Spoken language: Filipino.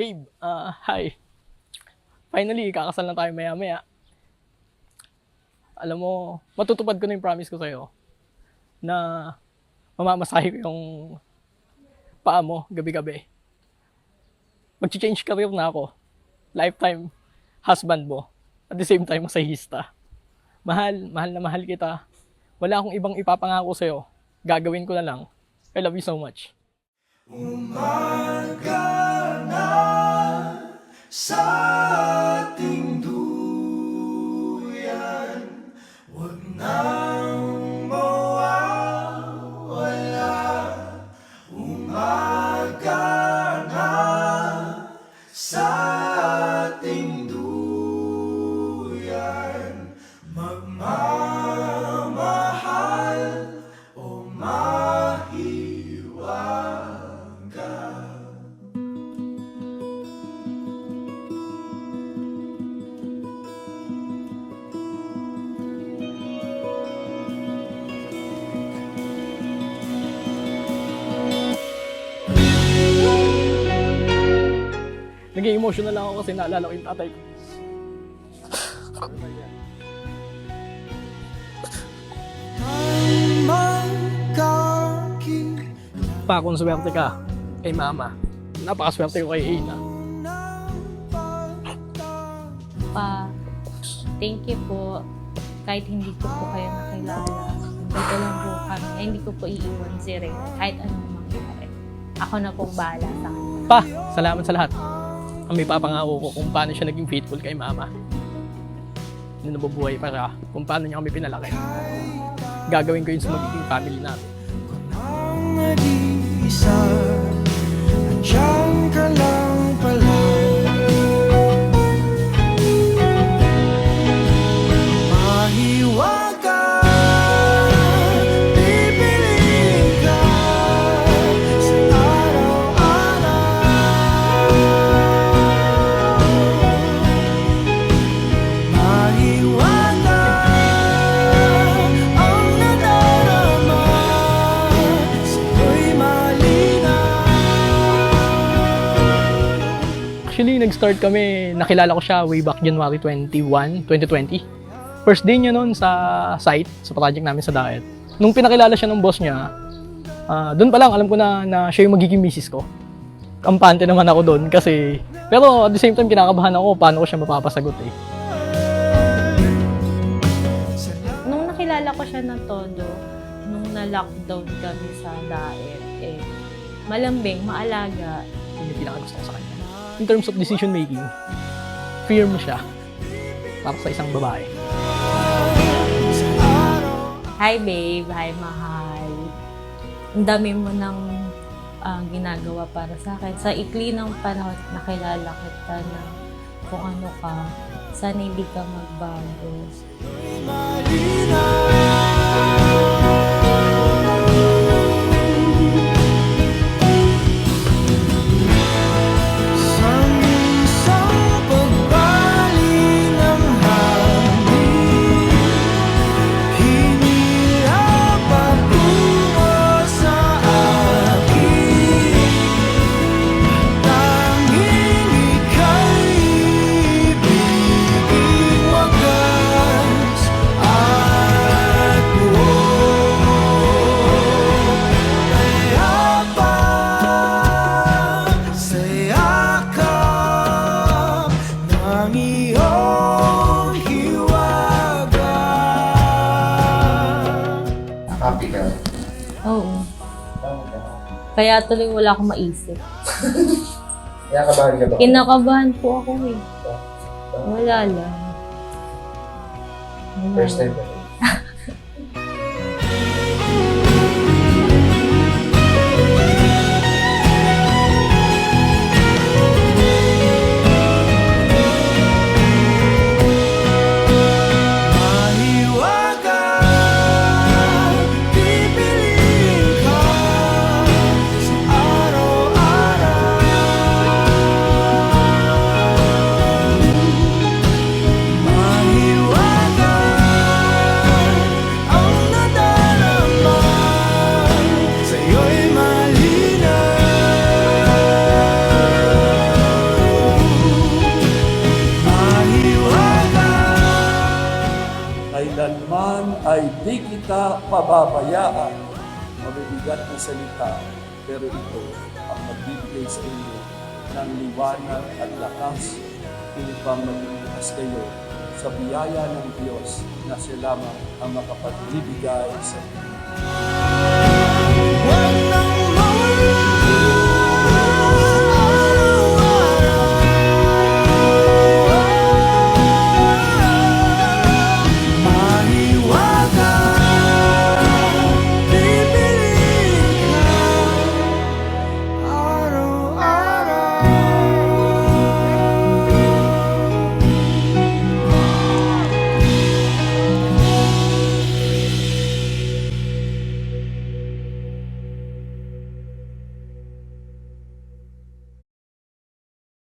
Babe, hi. Finally, kakasal na tayo maya-maya. Alam mo, matutupad ko na yung promise ko sa'yo na mamamasahe ko yung paa mo gabi-gabi. Mag-change career na ako. Lifetime husband mo. At the same time, masahista. Mahal na mahal kita. Wala akong ibang ipapangako sa'yo. Gagawin ko na lang. I love you so much. Umaga na sa ating duyan, huwag nang mawawala. Umaga na sa ating duyan, magmamahal o mahiwaga. Naging emotional lang ako kasi naalala ko yung tatay ko. Pa, kung swerte ka kay mama, napakaswerte ko kay Ina. Pa, thank you po. Kahit hindi ko po kayo nakilala, dito lang po kami. Hindi ko po iiwan si Ray. Kahit anong mangyari. Ako na pong bahala sa kanya. Pa, salamat sa lahat. Ang may papangako ko kung paano siya naging faithful kay mama. Na nabubuhay para kung paano niya kami pinalaki. Gagawin ko yun sa magiging family natin. Nag-iisa, andyan ka lang pala. Mahiwaga, pipiliin ka sa araw-araw. Mahiwaga ang nadarama, sa'yo'y malinaw. Actually, nag-start kami, nakilala ko siya way back January 21, 2020. First day niya noon sa site, sa project namin sa Daet. Nung pinakilala siya ng boss niya, doon pa lang alam ko na siya yung magiging misis ko. Kampante naman ako doon kasi, pero at the same time kinakabahan ako paano ko siya mapapasagot eh. Nung nakilala ko siya ng todo, nung na-lockdown kami sa Daet, malambing, maalaga. Yun yung pinakagusto ko sa kanya. In terms of decision making, firm siya para sa isang babae. Hi babe, hi mahal. Ang dami mo nang ginagawa para sa akin. Sa ikli ng panahon, nakilala kita na kung ano ka. Sana hindi ka magbago. Happy ka? Oo. Kaya tuloy wala akong maisip. Kaya kabahan ka ba? Kinakabahan po ako eh. Wala lang. First time ba? Mahiwaga, pipiliin ka sa araw-araw. Mahiwaga. niya pababayaan. Mabibigat na salita, pero ito ang magbibigay sa inyo ng liwanag at lakas upang magbubukas kayo sa biyaya ng Diyos na siya lamang ang makapagbibigay sa inyo.